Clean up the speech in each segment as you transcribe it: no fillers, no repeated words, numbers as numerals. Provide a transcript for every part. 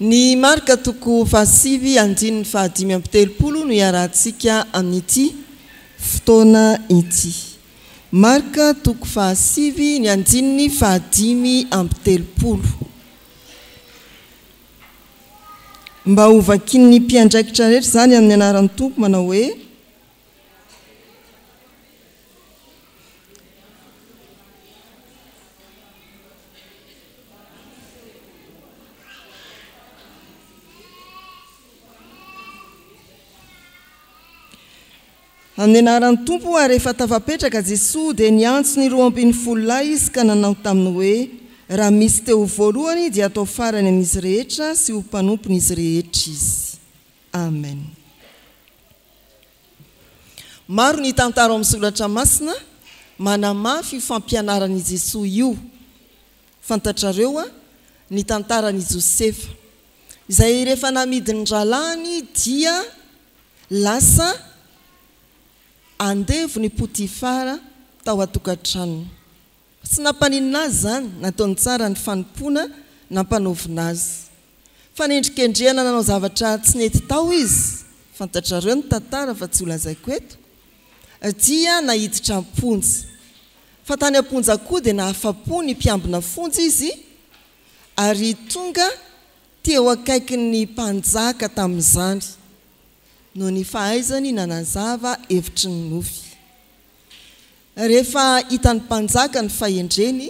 Ny marika toko fahasivy andininy fahadimy amby telopolo no iarahantsika amin'ity fotoana ity. Marika toko fahasivy ny andininy fahadimy amby telopolo. Mba ho vakin'ny mpiandraikitra rehetra zany amin'ny anaran'ny Tompo manao hoe amin'ny anaran'ny Tompo ary rehefa tafapetraka Jesosy dia niantso ny 12 lahy izy ka nanao taminy hoe raha misy teo voalohany dia atao farany amin'izy rehetra sy ho mpanompon'izy rehetra izy. Amen. Maro ny tantara amin'ny soratra masina manamafy fampianaran'i Jesosy io. Fantatrareo ny tantaran'i Josefa izay rehefa namidiny ralahany dia lasa andevo ny Potifara tao atokantrano. Tsy nampaninina azy zany, nataony tsara ny fanompona nampanovina azy. Fa nendrikendrehana nanao zavatra tsy nety tao izy. Fantatrareo ny tantara fa tsy ho lazaiko eto. Dia nahiditra amponjy. Fa tany amponjy koa dia nahafapo ny mpiambina fonjy izy ary tonga teo akaikin'ny mpanjaka tamin'izany. No ny fahaizany nanazava hevitry ny nofy. Rehefa hitan'ny mpanjaka ny fahendreny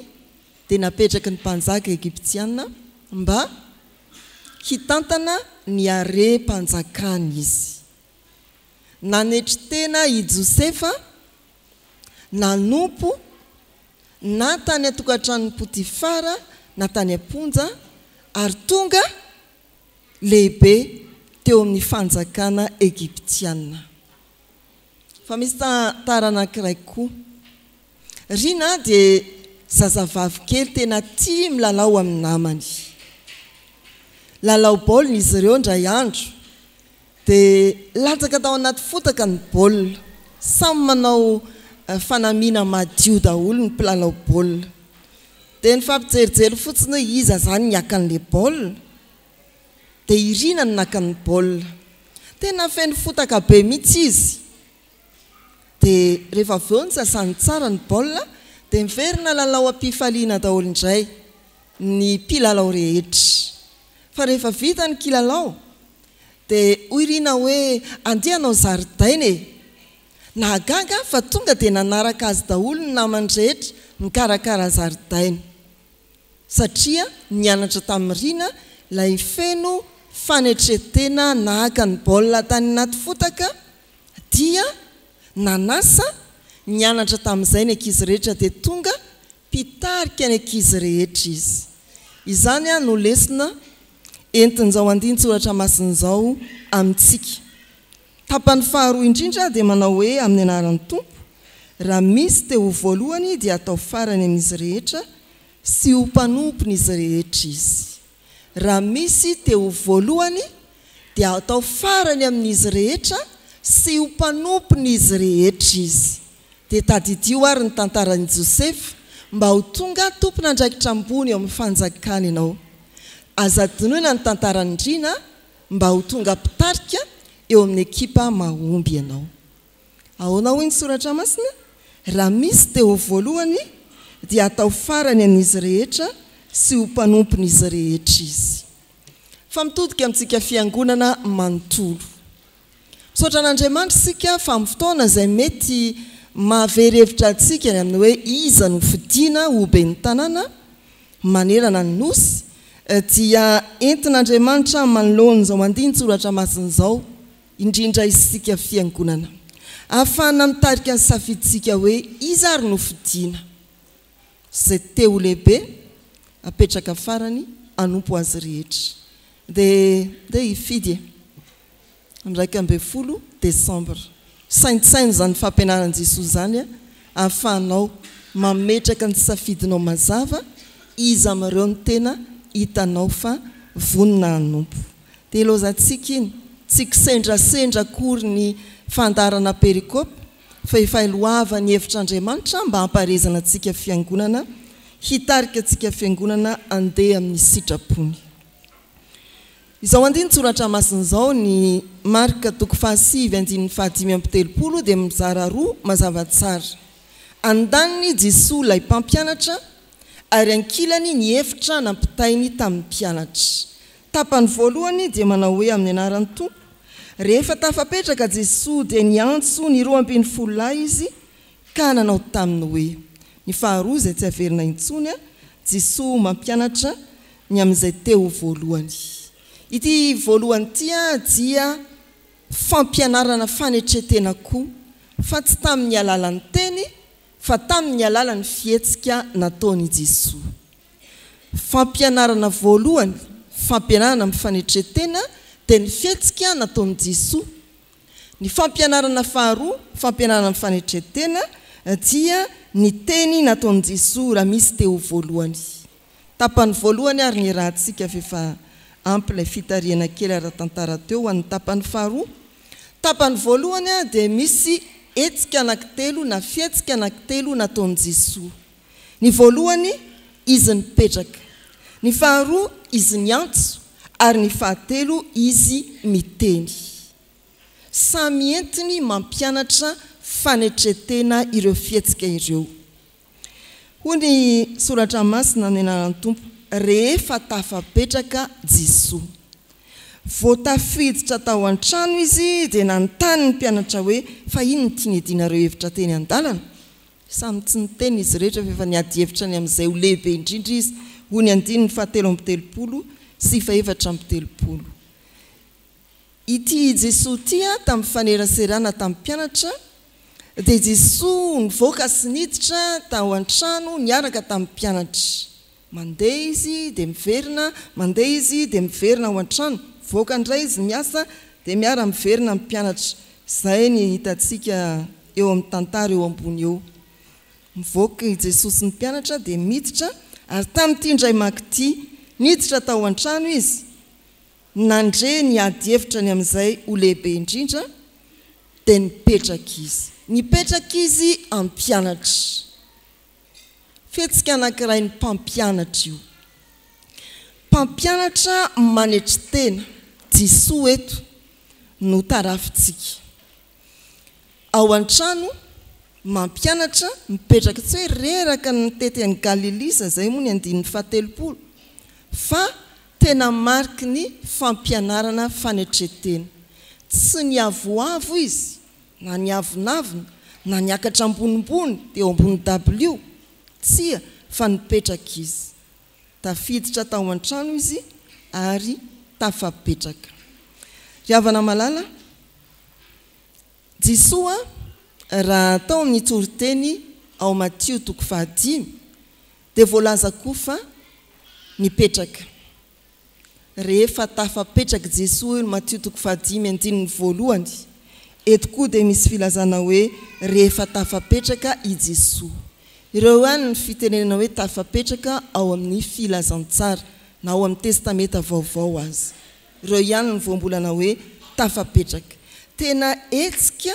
dia napetraka ny mpanjaka Egiptiana mba hitantana ny harem-panjakany izy. Nanetry tena i Josefa nanompo na tany atokantranon'ny Potifara na tany amponja ary tonga lehibe teo amin'ny fanjakana Egiptiana. Fa misy tantara anankiray koa. Rina dia zazavavy kely tena tia milalao amin'ny namany. Lalao baolina izy ireo indray andro. Dia latsaka tao anaty fotaka ny baolina. Samy manao fanamiana madio daholo ny mpilalao baolina. Dia nifampijerijery fotsiny hoe iza zany niakan'ilay baolina. Dia irina ny nakan'ny baolina. Tena feno fotaka be mihitsy izy. Dia rehefa aveo ny sasany tsara ny baolina dia miverina lalao am-pifaliana daholo indray ny mpilalao rehetra. Fa rehefa vita ny kilalao dia hoy irina hoe andehanao zaridaina e. Nahagaga fa tonga dia nanaraka azy daholo ny namany rehetra mikarakara zaridaina. Satria nianatra tamin'ny rina ilay feno fanetretena nahaka ny baolina tany anaty fotaka dia nanasa nianatra tamin'izay ny ankizy rehetra dia tonga mpitarika ny ankizy rehetra izy. Izany no lesona entin'izao andinin-tsoratra masin'izao amintsika. Tapany faharoa indrindra dia manao hoe amin'ny anaran'ny Tompo raha misy teo voalohany dia atao farany amin'izy rehetra sy ho mpanompon'izy rehetra izy. Raha misy teo voalohany dia atao farany amin'izy rehetra sy ho mpanompon'izy rehetra izy. Dia tadidio ary ny tantaran'i Josefa mba ho tonga tompon'andraikitra ambony eo amin'ny fanjakana ianao. Aza dinoina ny tantarany Rina mba ho tonga mpitarika eo amin'ny ekipa mahomby ianao. Ahoana hoy ny soratra masina? Raha misy teo voalohany dia atao farany amin'izy rehetra sy ho mpanompon'izy rehetra izy. Fa mitodika amintsika fiangonana manontolo. Misaotra an'Andriamanitra isika fa amin'ny fotoana izay mety mahavery hevitra antsika ny amin'ny hoe iza no fidiana ho ben'ny tanàna manerana ny nosy dia entin'Andriamanitra manoloana izao andinin-tsoratra masin'izao indrindra isika fiangonana. Ahafahana mitarika ny safiditsika hoe iza ary no fidiana. Izay teo lehibe apetraka farany anompo azy rehetra. Dia hifidy 12 Desambra. Saintsainy zany fampianaran'i Jesosy zany ahafahanao mametraka ny safidinao mazava iza amin'ireo ny tena hitanao fa vonina hanompo. Dia lozatsika iny tsy kisendrasendra akory ny fandarana perikopy fa efa iloava ny hevitr'Andriamanitra mba hamparezana antsika fiangonana hitarika antsika fiangonana andeha amin'ny sitrapony. izao andiny tsoratra masina zao ny marika toko fahasivy andiny fahadimy amby telopolo dia mizara roa mazava tsara. Andaniny Jesosy ilay mpampianatra ary ankilany ny hevitra nampitainy tamin'ny mpianatra. Tapany voalohany dia manao hoe amin'ny anaran'ny Tompo, rehefa tafapetraka Jesosy dia niantso ny 12 lahy izy ka nanao taminy hoe. Ny faharoa izay tsy averina intsony Jesosy mampianatra ny amin'izay teo voalohany. Ity voalohany tia dia fampianarana fanetretena koa, fa tsy tamin'ny alalan'ny teny fa tamin'ny alalan'ny fihetsika nataony Jesosy. Fampianarana voalohany, fampianarana amin'ny fanetretena dia ny fihetsika nataony Jesosy. Ny fampianarana faharoa, fampianarana amin'ny fanetretena dia ny teny nataony Jesosy raha misy teo voalohany. Tapany voalohany ary ny rahantsika fefa ampy ilay fitariana kely ara-tantara teo amin'ny tapany faharoa. Tapany voalohany dia misy hetsika anankitelo na fihetsika anankitelo nataony Jesosy. Ny voalohany izy nipetraka, ny faharoa izy niantso, ary ny fahatelo izy miteny. Samy entiny mampianatra fanetretena ireo fihetsika ireo. Hoy ny soratra masina ny anaran'ny Tompo, rehefa tafapetraka Jesosy. Vao tafiditra tao an-trano izy dia nanontany ny mpianatra hoe fa ino ny tiany iadinareo hevitra teny an-dalana? Samy tsy niteny izy rehetra fa niady hevitra ny amin'izay ho lehibe indrindra izy. Hoy ny andininy fahatelo amby telopolo sy fahaefatra amby telopolo. Ity Jesosy tia tamin'ny faneraserana tamin'ny mpianatra dia Jesosy nivoaka sy niditra tao an-trano niaraka tamin'ny mpianatra. Mandeha izy dia miverina, mandeha izy dia miverina ao an-trano. Voaka indray izy miasa dia miara miverina amin'ny mpianatra. Izay ny hitantsika eo amin'ny tantara eo ambony eo. Mivoaka Jesosy ny mpianatra dia miditra, ary tamin'ity indray mankity niditra tao an-trano izy. Nandre niady hevitra ny amin'izay ho lehibe indrindra dia nipetraka izy. Nipetraka izy amin'ny mpianatra. Fihetsika anankiray ny mpampianatra io. Mpampianatra manetritena, Jesosy eto no tarafitsika. Ao an-trano mampianatra mipetraka, tsy hoe reraka ny tety any Galilisa zay moa ny andininy fahatelopolo, fa tena mariky ny fampianarana fanetretena. Tsy niavoavo izy, na niavonavona, na niakatra ambonimbony dia ambony W, tsia fa nipetraka izy. Tafiditra tao an-trano izy ary tafapetraka. Ry havana malala, Jesosy raha tao amin'ny toriteny ao Matio toko 5 dia voalaza koa fa nipetraka. Rehefa tafapetraka Jesosy Matio toko 5 andininy voalohany, eto koa dia misy filazana hoe rehefa tafapetraka i Jesosy. Ireo ihany ny fitenenana hoe tafapetraka ao amin'ny filazantsara na ao amin'ny testameta vaovao azy. Ireo ihany ny voambolana hoe tafapetraka. Tena hetsika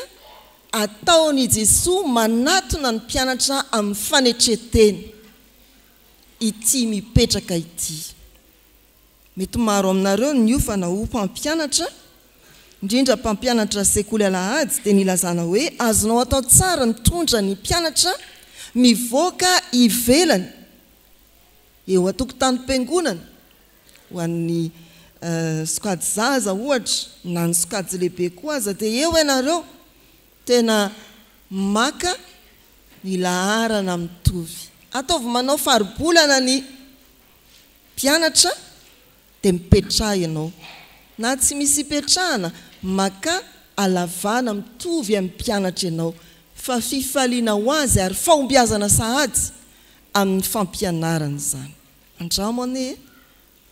ataony Jesosy manatona ny mpianatra amin'ny fanetretena ity mipetraka ity. Mety maro aminareo ny ofana ho mpampianatra, indrindra mpampianatra sekoly alahady dia nilazana hoe azonao atao tsara ny tondra ny mpianatra mivoaka ivelany eo antokotany-piangonana ho an'ny sokady zaza ohatra na ny sokady lehibe koa aza dia eo ianareo tena maka ny laharana mitovy. Ataovy manao faribolana ny mpianatra dia mipetraha ianao, na tsy misy hipetrahana maka alavana mitovy amin'ny mpianatra ianao, fa fifaliana ho azy ary fahombiazana sahady amin'ny fampianarana izany. Andramo ane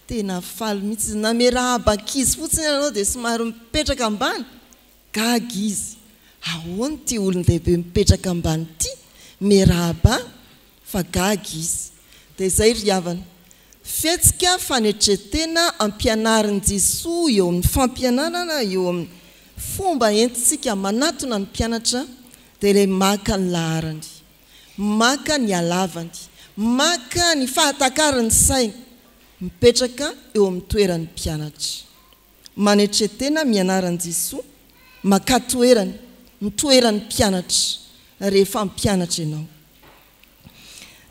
tena faly mihitsy, na miarahabakizy fotsiny ianao dia somary mipetraka ambany, gaga izy. Ahoana ty olon-dehibe mipetraka ambany ity, miarahaba fa gaga izy. Dia izay ry havana, fihetsika fanetretena ampianarin' Jesosy eo amin'ny fampianarana, eo amin'ny fomba entintsika manatona ny mpianatra dia ilay maka ny laharany, maka ny halavany, maka ny fahatakarany sainy, mipetraka eo amin'ny toeran'ny mpianatra. manetretena mianarany Jesosy makatoerany mitoerany mpianatra rehefa mpianatra ianao.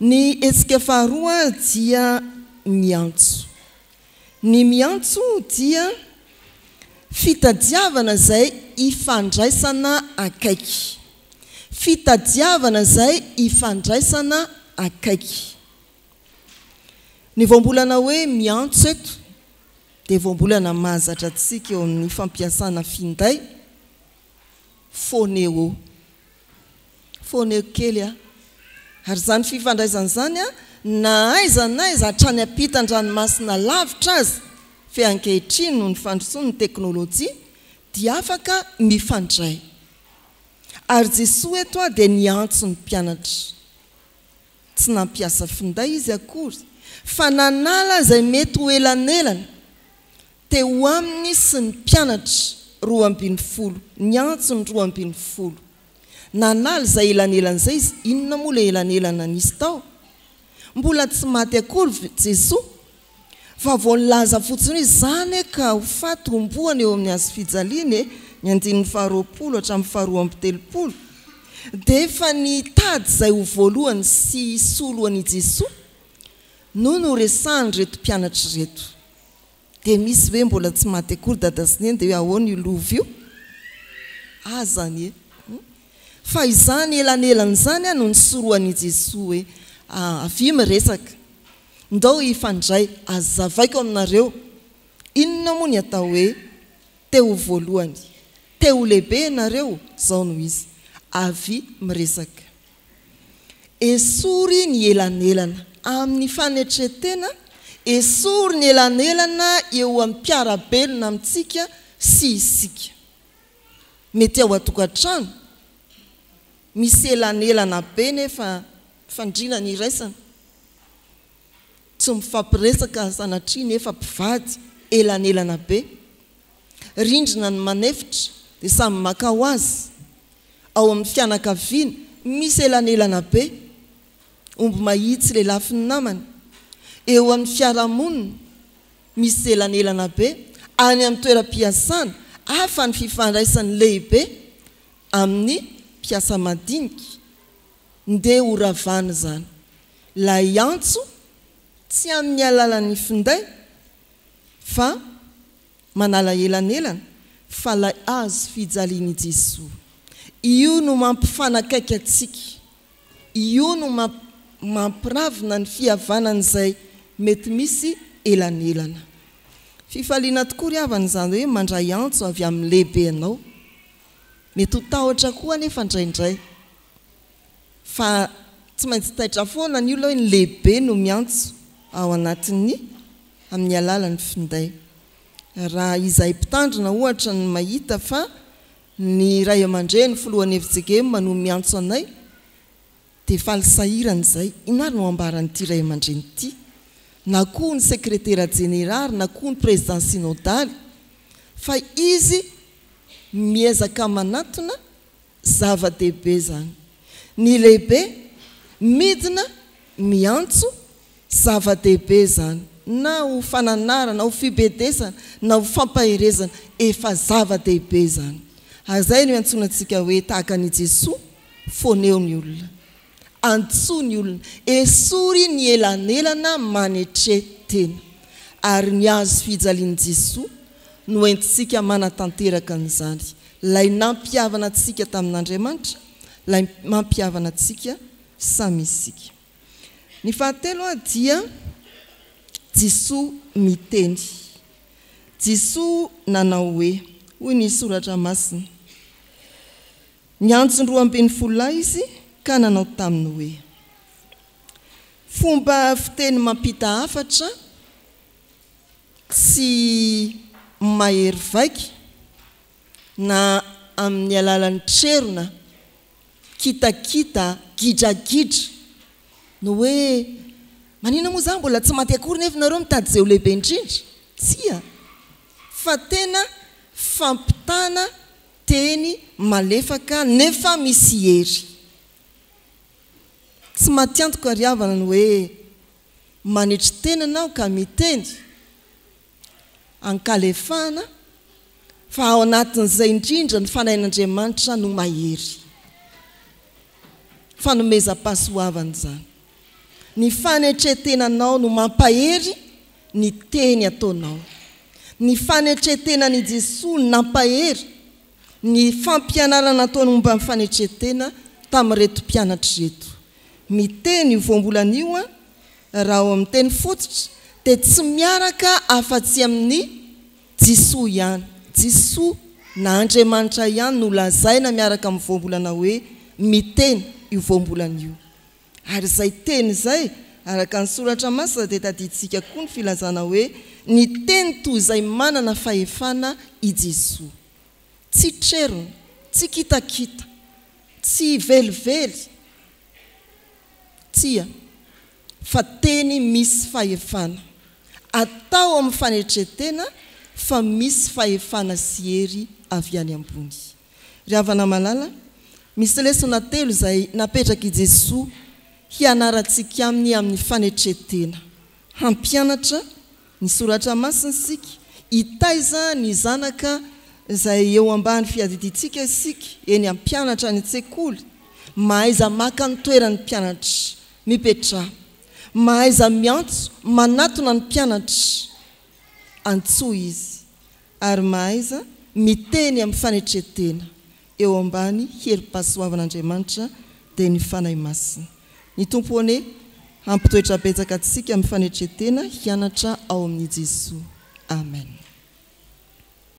Ny hetsika faharoa dia miantso. Ny miantso dia fitadiavana zay ifandraisana akaiky. Fitadiavana zay ifandraisana akaiky. Ny voambolana hoe miantso eto dia voambolana mahazatra antsika eo amin'ny fampiasana finday foneo. Foneo kely ary zany fifandraisana zany na aiza hatrany ampitan-dranomasina lavitra azy fe ankehitriny no ny fandrosoana ny teknôlôjia dia afaka mifandray. Ary Jesosy eto dia niantso ny mpianatra. Tsy nampiasa finday izy akory fa nanala zay mety ho elanelana teo aminy sy ny mpianatra 12, niantso ny 12. Nanala zay elanelana zay izy. Inona moa le elanelana nisy tao? Mbola tsy maty akory Jesosy fa vao nilaza fotsiny zany ka ho faty homboany eo amin'ny azo fijaliana ny 20 hatramin'ny 20 dia efa nitady zay ho voalohany sy soloany Jesosy no resahany reto mpianatra reto. Dia misy hoe mbola tsy maty akory dada sy neny dia hoe ahoana io lovy io? Azany fa izany elanelana zany no nisoroany Jesosy hoe avy miresaka ndao ifandray azavaiko aminareo. Inona moa ny atao hoe teo voalohany teo lehibe nareo zao no izy avy miresaka. Esory ny elanelana amin'ny fanetretena, esory ny elanelana eo amin'ny mpiarabelona amintsika sy isika. Mety ao atokantrano misy elanelana be nefa fandrina ny iraisana tsy mifampiresaka sanatria nefa mpivady elanelana be. Rindrina ny manefitra dia samy maka ho azy. Ao amin'ny fianakaviana misy elanelana be. Omby mahitsy le lafiny namany. Eo amin'ny fiarahamonina misy elanelana be. Any amin'ny toeram-piasana hafa ny fifandraisany lehibe amin'ny mpiasa madinika. Ndeha ho ravana zany. La iantso tsy amin'ny alalan'ny finday fa manala elanelana fa la azo fijaliany Jesosy. Io no mampifanakaiky atsika. Io no mampiravina ny fihavanana izay mety misy elanelana. Fifaliana tokoa ry havana zany hoe mandray antso avy amin'ny lehibe anao. Mety ho tahotra koa nefa indraindray. Fa tsy maintsy taitra foana ny olona hoe ny lehibe no miantso ao anatin'ny amin'ny alalan'ny finday. Raha izay mpitandrina ohatra ny mahita fa ny ray aman-dreny filohan'ny FJG no miantso anay dia falsahirana izay. Inona no ambaran'ity ray aman-dreny ity? Na koa ny sekretera jeneraly na koa ny président synodaly fa izy miezaka manatona zava-dehibe zany. Ny lehibe midina miantso zava-dehibe zany. Na ho fananarana, na ho fibedesana, na ho fampahirezana efa zava-dehibe zany. Azay no antsoina antsika hoe tahaka ny Jesosy foneo ny olona. Antso ny olona. Esory ny elanelana manetretena. Ary ny azo fijaliany Jesosy no entintsika manatanteraka an'izany. Lay nampiavana antsika tamin'Andriamanitra, lay mampiavana antsika samy isika. Ny fahatelo dia Jesosy miteny. Jesosy nanao hoe, hoy ny soratra masina. Niantso 12 izy ka nanao taminy hoe. Fomba fiteny mampita hafatra tsy mahery vaika na amin'ny alalan'ny trerona kitakita gidragidra no hoe manina moa zany mbola tsy maty akory nefa nareo mitady zay ho lehibe indrindra. Tsia fa tena fampitana teny malefaka nefa misy hery. Tsy matiantoka ry havana ny hoe manetry tena anao ka miteny ankalefahana fa ao anatin'izay indrindra ny fanahin'Andriamanitra no mahery fanomezam-pahasoavana zany ny fanetretenanao no mampahery ny teny ataonao ny fanetretenany Jesosy nampahery ny fampianarana ataony momba ny fanetretena tamin'ireto mpianatra reto miteny io voambolan'io raha ao amin'ny teny fototra dia tsy miaraka afa-tsy amin'ny Jesosy ihany Jesosy na Andriamanitra ihany no lazaina miaraka amin'ny voambolana hoe miteny io voambolan'io ary izay teny izay araka ny soratra masina dia tadiditsika koa ny filazana hoe ny teny toy izay manana fahefana i Jesosy tsy trerona tsy kitakita tsy velively tsia fa teny misy fahefana atao amin'ny fanetretena fa misy fahefana sy hery avy any ambony ry havana malala misy lesona telo izay napetraka i Jesosy hianarantsika amin'ny fanetretena hampianatra ny soratra masina isika hitaiza ny zanaka izay eo ambany fiadiditsika isika eny ampianatra ny tsekoly mahaiza maka ny toerany mpianatra mipetraha mahaiza miantso manatona ny mpianatra antsoa izy ary mahaiza miteny amin'ny fanetretena eo ambany herim-pahasoavan'Andriamanitra dia ny fanahy masina ny tompone hampitoetra betsaka antsika amin'ny fanetretena hianatra ao amin'ny Jesosy amen